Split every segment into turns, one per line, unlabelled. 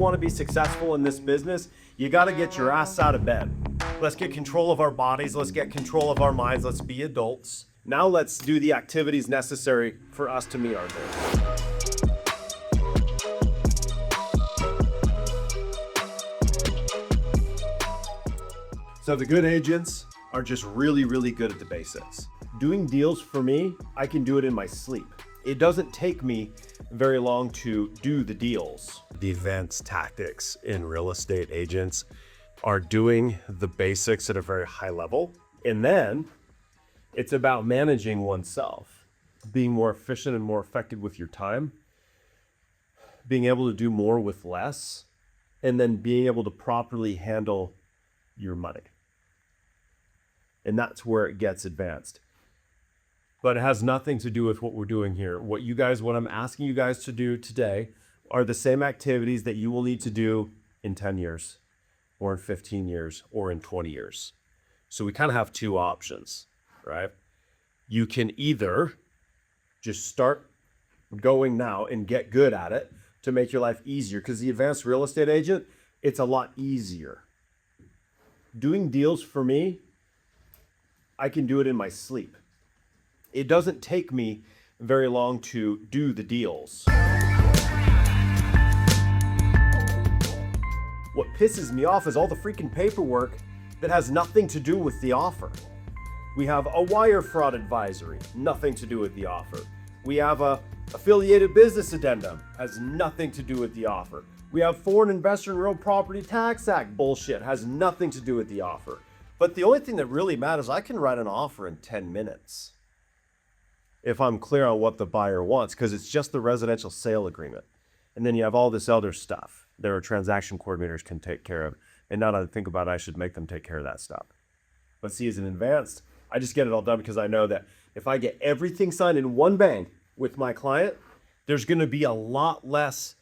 want to be successful in this business, you got to get your ass out of bed. Let's get control of our bodies. Let's get control of our minds. Let's be adults. Now let's do the activities necessary for us to meet our goals. So the good agents are just really, really good at the basics. Doing deals for me, I can do it in my sleep. It doesn't take me very long to do the deals. The advanced tactics in real estate agents are doing the basics at a very high level. And then it's about managing oneself, being more efficient and more effective with your time, being able to do more with less, and then being able to properly handle your money. And that's where it gets advanced. But it has nothing to do with what we're doing here. What I'm asking you guys to do today are the same activities that you will need to do in 10 years, or in 15 years, or in 20 years. So we kind of have two options, right? You can either just start going now and get good at it to make your life easier, because the advanced real estate agent, it's a lot easier. Doing deals for me, I can do it in my sleep. It doesn't take me very long to do the deals. What pisses me off is all the freaking paperwork that has nothing to do with the offer. We have a wire fraud advisory, nothing to do with the offer. We have a affiliated business addendum, has nothing to do with the offer. We have Foreign Investor and Real Property Tax Act bullshit, has nothing to do with the offer. But the only thing that really matters, I can write an offer in 10 minutes if I'm clear on what the buyer wants, because it's just the residential sale agreement. And then you have all this other stuff that our transaction coordinators can take care of. And now that I think about it, I should make them take care of that stuff. But see, as an advanced, I just get it all done because I know that if I get everything signed in one bang with my client, there's going to be a lot less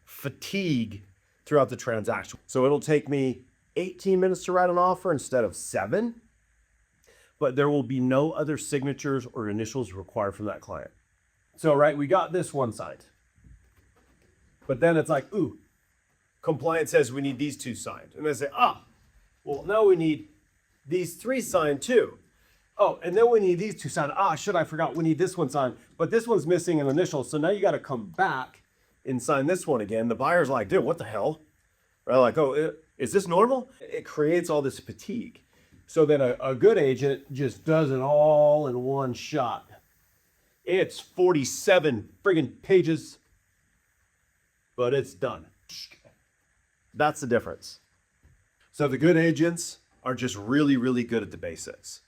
fatigue throughout the transaction. So it'll take me 18 minutes to write an offer instead of 7, but there will be no other signatures or initials required from that client. So, right, we got this one signed, but then it's like, ooh, compliance says we need these 2 signed. And they say, well, now we need these 3 signed too. Oh, and then we need these 2 signed. I forgot, we need this one signed, but this one's missing an initial. So now you got to come back and sign this one again. The buyer's like, dude, what the hell? Right? Like, is this normal? It creates all this fatigue. So then a good agent just does it all in one shot. It's 47 friggin' pages, but it's done. That's the difference. So the good agents are just really, really good at the basics.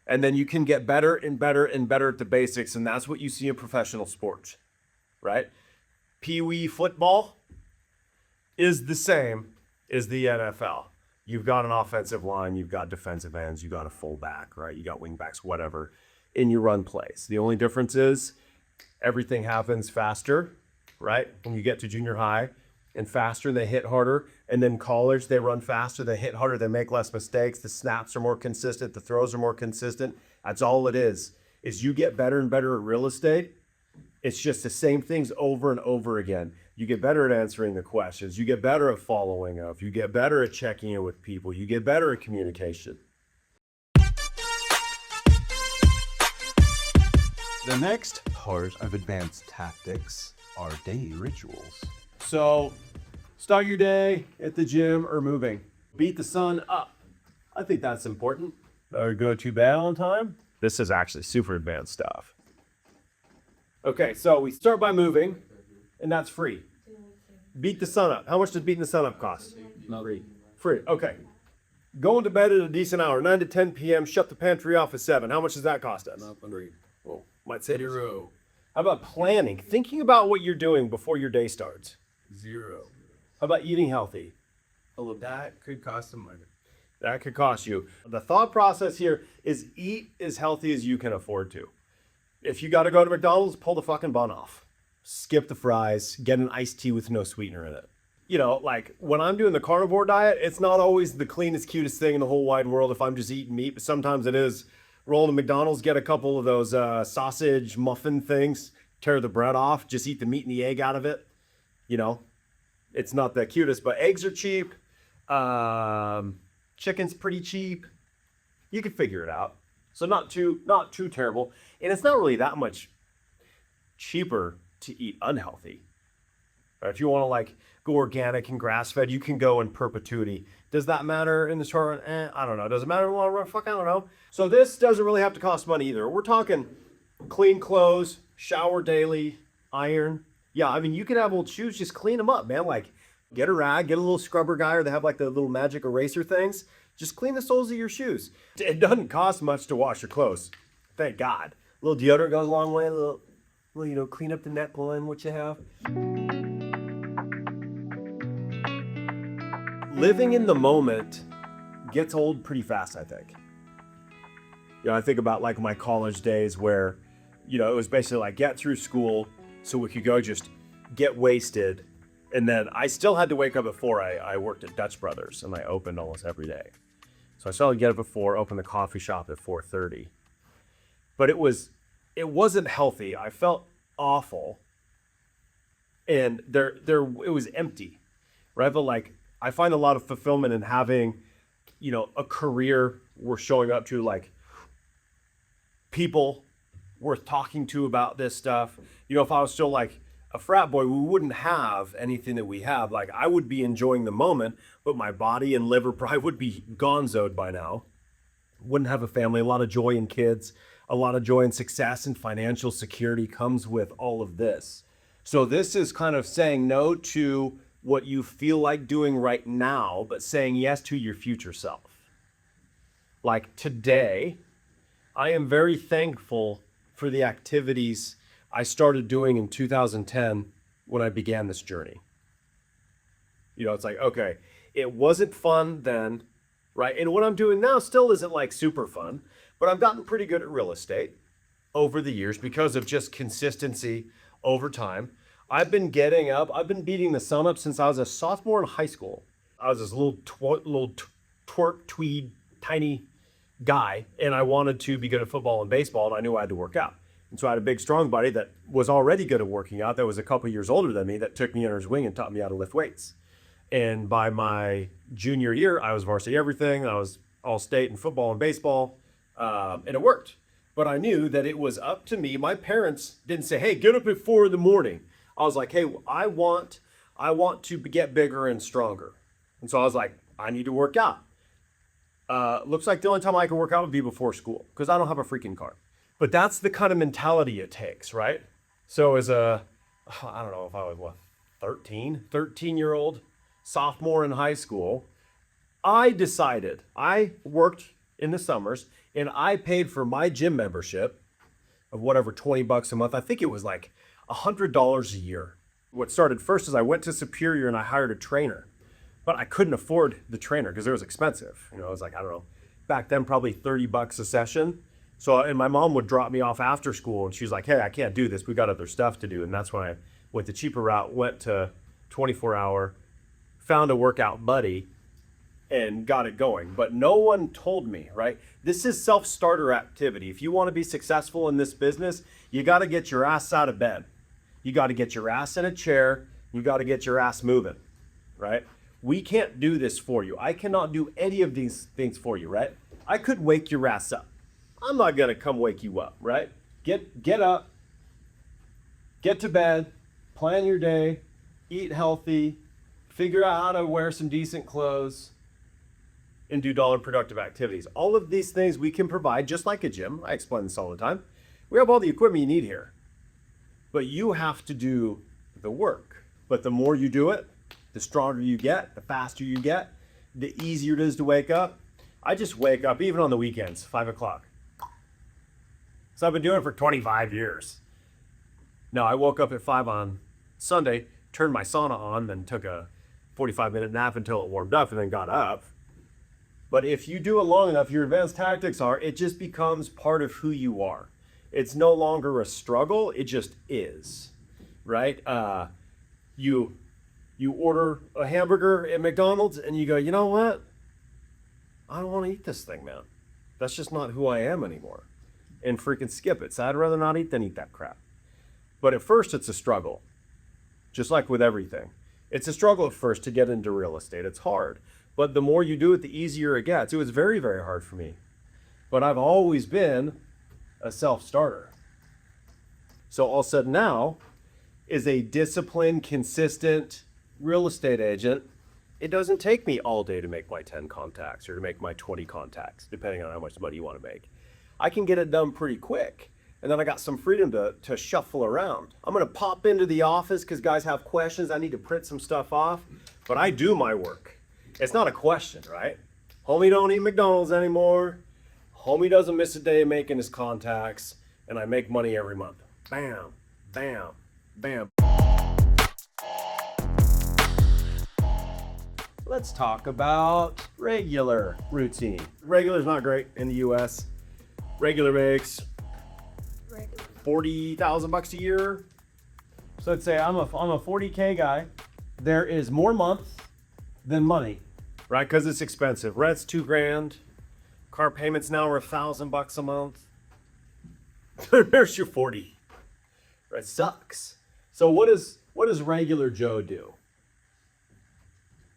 And then you can get better and better and better at the basics, and that's what you see in professional sports, right? Pee-wee football is the same as the NFL. You've got an offensive line, you've got defensive ends, you've got a fullback, right? You got wingbacks, whatever, in your run plays. The only difference is everything happens faster, right? When you get to junior high, and faster, they hit harder. And then college, they run faster, they hit harder, they make less mistakes. The snaps are more consistent, the throws are more consistent. That's all it is you get better and better at real estate. It's just the same things over and over again. You get better at answering the questions. You get better at following up. You get better at checking in with people. You get better at communication.
The next part of advanced tactics are daily rituals.
So start your day at the gym or moving. Beat the sun up. I think that's important. Or go to bed on time. This is actually super advanced stuff. Okay, so we start by moving, and that's free. Beat the sun up. How much does beating the sun up cost?
Free.
Free, okay. Going to bed at a decent hour, 9 to 10 p.m., shut the pantry off at 7. How much does that cost us?
Not free.
Well, might say
Zero.
How about planning? Thinking about what you're doing before your day starts.
Zero.
How about eating healthy?
Although that could cost some money.
That could cost you. The thought process here is eat as healthy as you can afford to. If you got to go to McDonald's, pull the fucking bun off. Skip the fries, get an iced tea with no sweetener in it. You know, like when I'm doing the carnivore diet, it's not always the cleanest, cutest thing in the whole wide world if I'm just eating meat, but sometimes it is. Roll to McDonald's, get a couple of those sausage muffin things, tear the bread off, just eat the meat and the egg out of it. You know, It's not the cutest, but eggs are cheap. Chicken's pretty cheap. You can figure it out. So not too terrible. And it's not really that much cheaper to eat unhealthy. If you want to like go organic and grass fed, you can go in perpetuity. Does that matter in the short run? I don't know. Does it matter in the long run? Fuck, I don't know. So this doesn't really have to cost money either. We're talking clean clothes, shower daily, iron. Yeah, I mean, you can have old shoes, just clean them up, man. Like, get a rag, get a little scrubber guy, or they have like the little magic eraser things. Just clean the soles of your shoes. It doesn't cost much to wash your clothes. Thank God. A little deodorant goes a long way. A little, clean up the neckline, what you have. Living in the moment gets old pretty fast, I think. I think about like my college days where, it was basically like get through school so we could go just get wasted. And then I still had to wake up at 4. I worked at Dutch Brothers and I opened almost every day. So I still had to get up at 4, open the coffee shop at 4:30. But it wasn't healthy. I felt awful. And it was empty, right? But like, I find a lot of fulfillment in having, a career we're showing up to, like people worth talking to about this stuff. If I was still like a frat boy, we wouldn't have anything that we have. Like I would be enjoying the moment, but my body and liver probably would be gonzoed by now. Wouldn't have a family, a lot of joy in kids, a lot of joy in success, and financial security comes with all of this. So this is kind of saying no to what you feel like doing right now, but saying yes to your future self. Like today, I am very thankful for the activities I started doing in 2010 when I began this journey. It's like, okay, it wasn't fun then, right? And what I'm doing now still isn't like super fun, but I've gotten pretty good at real estate over the years because of just consistency over time. I've been beating the sun up since I was a sophomore in high school. I was this little twerk, tweed, tiny guy, and I wanted to be good at football and baseball, and I knew I had to work out. And so I had a big, strong buddy that was already good at working out, that was a couple years older than me, that took me under his wing and taught me how to lift weights. And by my junior year, I was varsity everything. I was all state in football and baseball, and it worked. But I knew that it was up to me. My parents didn't say, hey, get up at 4 a.m. I was like, hey, I want to get bigger and stronger. And so I was like, I need to work out. Looks like the only time I can work out would be before school because I don't have a freaking car. But that's the kind of mentality it takes, right? So as I don't know if I was 13-year-old sophomore in high school, I decided, I worked in the summers and I paid for my gym membership of whatever, $20 a month. I think it was like $100 a year. What started first is I went to Superior and I hired a trainer, but I couldn't afford the trainer because it was expensive. It was like, I don't know, back then probably $30 a session. So, and my mom would drop me off after school and she's like, hey, I can't do this. We got other stuff to do. And that's when I went the cheaper route, went to 24-hour, found a workout buddy and got it going. But no one told me, right? This is self-starter activity. If you want to be successful in this business, you got to get your ass out of bed. You got to get your ass in a chair. You got to get your ass moving, right? We can't do this for you. I cannot do any of these things for you, right? I could wake your ass up. I'm not going to come wake you up, right? Get up, get to bed, plan your day, eat healthy, figure out how to wear some decent clothes, and do dollar productive activities. All of these things we can provide just like a gym. I explain this all the time. We have all the equipment you need here. But you have to do the work. But the more you do it, the stronger you get, the faster you get, the easier it is to wake up. I just wake up, even on the weekends, 5 o'clock. So I've been doing it for 25 years. No, I woke up at 5 on Sunday, turned my sauna on, then took a 45-minute nap until it warmed up, and then got up. But if you do it long enough, your advanced tactics it just becomes part of who you are. It's no longer a struggle, it just is, right? You order a hamburger at McDonald's and you go, you know what? I don't want to eat this thing, man. That's just not who I am anymore. And freaking skip it. So I'd rather not eat than eat that crap. But at first it's a struggle, just like with everything. It's a struggle at first to get into real estate. It's hard. But the more you do it, the easier it gets. It was very, very hard for me. But I've always been a self-starter. So all of a sudden now, is a disciplined, consistent real estate agent, it doesn't take me all day to make my 10 contacts or to make my 20 contacts, depending on how much money you want to make. I can get it done pretty quick. And then I got some freedom to shuffle around. I'm gonna pop into the office because guys have questions. I need to print some stuff off, but I do my work. It's not a question, right? Homie don't eat McDonald's anymore. Homie doesn't miss a day making his contacts, and I make money every month. Bam, bam, bam. Let's talk about regular routine. Regular's not great in the US. Regular makes $40,000 a year. So let's say I'm a 40K guy. There is more month than money, right? Because it's expensive. Rent's $2,000. Car payments now are $1,000 a month. There's your 40. That sucks. So what does regular Joe do?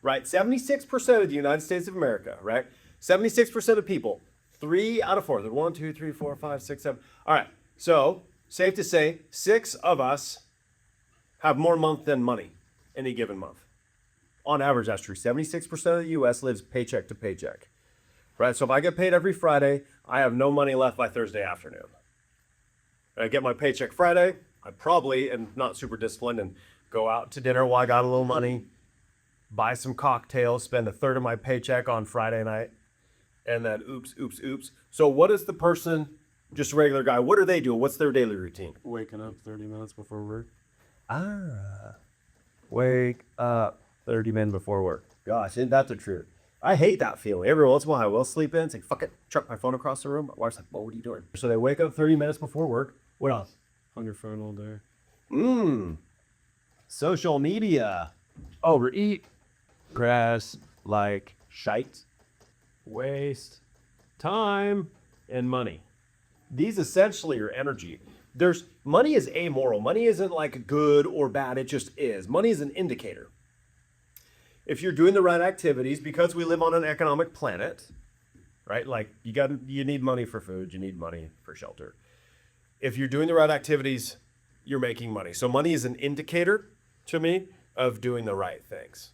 Right, 76% of the United States of America, right? 76% of people, 3 out of 4. They're 1, 2, 3, 4, 5, 6, 7. All right, so safe to say 6 of us have more month than money any given month. On average, that's true. 76% of the US lives paycheck to paycheck, right? So if I get paid every Friday, I have no money left by Thursday afternoon. I get my paycheck Friday, I probably am not super disciplined and go out to dinner while I got a little money, buy some cocktails, spend a third of my paycheck on Friday night, and then oops. So what is the person, just a regular guy, what do they do? What's their daily routine?
Waking up 30 minutes before work.
Wake up 30 minutes before work. Gosh, isn't that the truth? I hate that feeling. Every once in a while I will sleep in, say, fuck it, chuck my phone across the room. My wife's like, whoa, what are you doing? So they wake up 30 minutes before work. What else?
On your phone all day.
Social media.
Overeat. Grass. Like.
Shite.
Waste. Time. And money.
These essentially are energy. Money is amoral. Money isn't like good or bad. It just is. Money is an indicator. If you're doing the right activities, because we live on an economic planet, right? Like you need money for food. You need money for shelter. If you're doing the right activities, you're making money. So money is an indicator to me of doing the right things.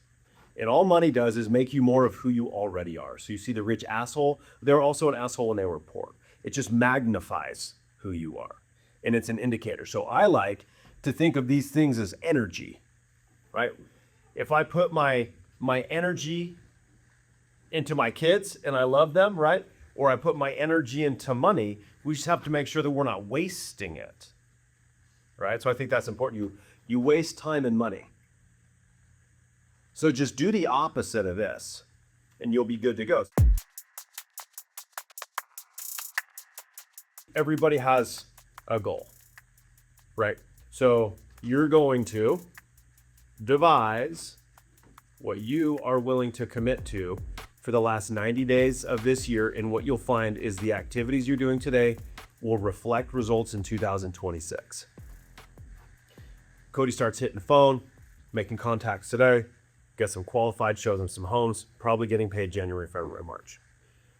And all money does is make you more of who you already are. So you see the rich asshole, they're also an asshole when they were poor. It just magnifies who you are. And it's an indicator. So I like to think of these things as energy, right? If I put my energy into my kids and I love them, right? Or I put my energy into money, we just have to make sure that we're not wasting it, right? So I think that's important. You waste time and money. So just do the opposite of this and you'll be good to go. Everybody has a goal, right? So you're going to devise what you are willing to commit to for the last 90 days of this year, and what you'll find is the activities you're doing today will reflect results in 2026. Cody starts hitting the phone, making contacts today, gets them qualified, shows them some homes, probably getting paid January, February, March.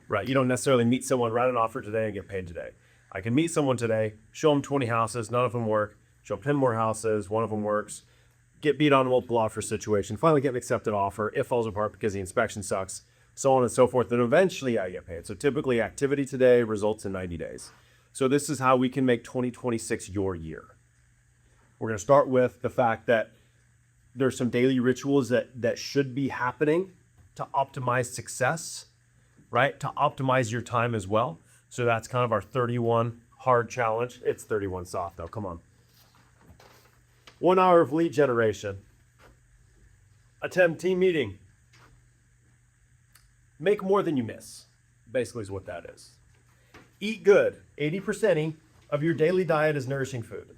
Right? You don't necessarily meet someone, write an offer today and get paid today. I can meet someone today, show them 20 houses, none of them work, show them 10 more houses, one of them works, get beat on a multiple offer situation, finally get an accepted offer, it falls apart because the inspection sucks, so on and so forth, and eventually I get paid. So typically activity today results in 90 days. So this is how we can make 2026 your year. We're gonna start with the fact that there's some daily rituals that should be happening to optimize success, right? To optimize your time as well. So that's kind of our 31 hard challenge. It's 31 soft though, come on. 1 hour of lead generation. Attend team meeting. Make more than you miss, basically is what that is. Eat good. 80% of your daily diet is nourishing food.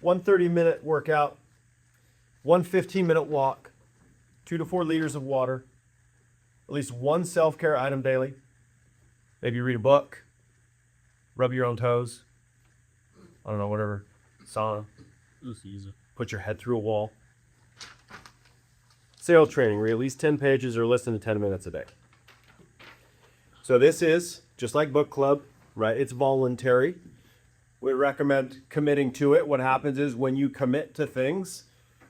1 30-minute workout, 1 15-minute walk, 2 to 4 liters of water, at least 1 self-care item daily. Maybe read a book, rub your own toes, I don't know, whatever, sauna,
Just easy.
put your head through a wall.
sales training. Read at least 10 pages or listen to 10 minutes a day.
So this is just like book club, right? It's voluntary. We recommend committing to it. What happens is when you commit to things,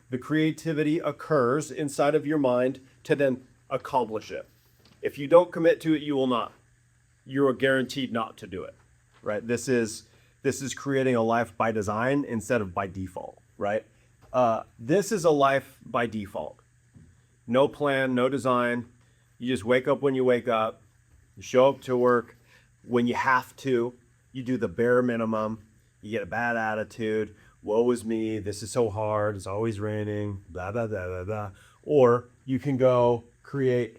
the creativity occurs inside of your mind to then accomplish it. If you don't commit to it, you will not. You are guaranteed not to do it, right? This is creating a life by design instead of by default, right? This is a life by default. No plan, no design. You just wake up when you wake up. You show up to work when you have to. You do the bare minimum. You get a bad attitude. Woe is me. This is so hard. It's always raining. Blah, blah, blah, blah, blah. Or you can go create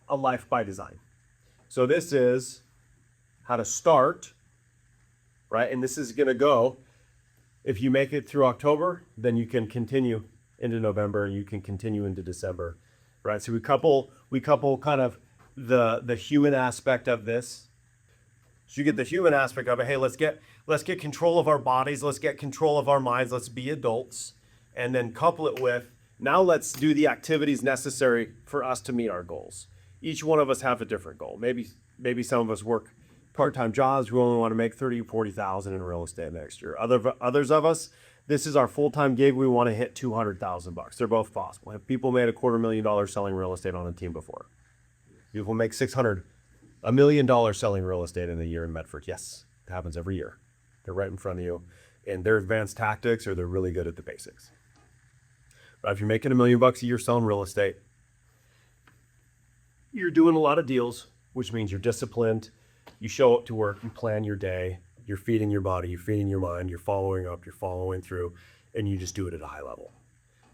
a life by design. So this is how to start, right? And this is going to go, if you make it through October, then you can continue into November and you can continue into December, right? So we couple kind of the human aspect of this. So you get the human aspect of it. Hey, let's get control of our bodies. Let's get control of our minds. Let's be adults, and then couple it with, now let's do the activities necessary for us to meet our goals. Each one of us have a different goal. Maybe some of us work part-time jobs. We only want to make 30 or 40,000 in real estate next year. Others of us, this is our full-time gig. We want to hit 200,000 bucks. They're both possible. Have people made $250,000 selling real estate on a team before? People make $1 million selling real estate in a year in Medford. Yes, it happens every year. They're right in front of you, and they're advanced tactics or they're really good at the basics. But if you're making $1 million a year selling real estate, you're doing a lot of deals, which means you're disciplined. You show up to work, you plan your day, you're feeding your body, you're feeding your mind, you're following up, you're following through, and you just do it at a high level.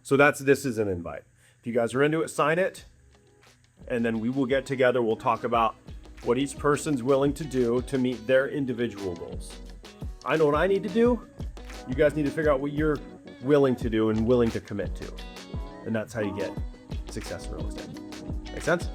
So this is an invite. If you guys are into it, sign it, and then we will get together. We'll talk about what each person's willing to do to meet their individual goals. I know what I need to do. You guys need to figure out what you're willing to do and willing to commit to. And that's how you get success in real estate. Make sense?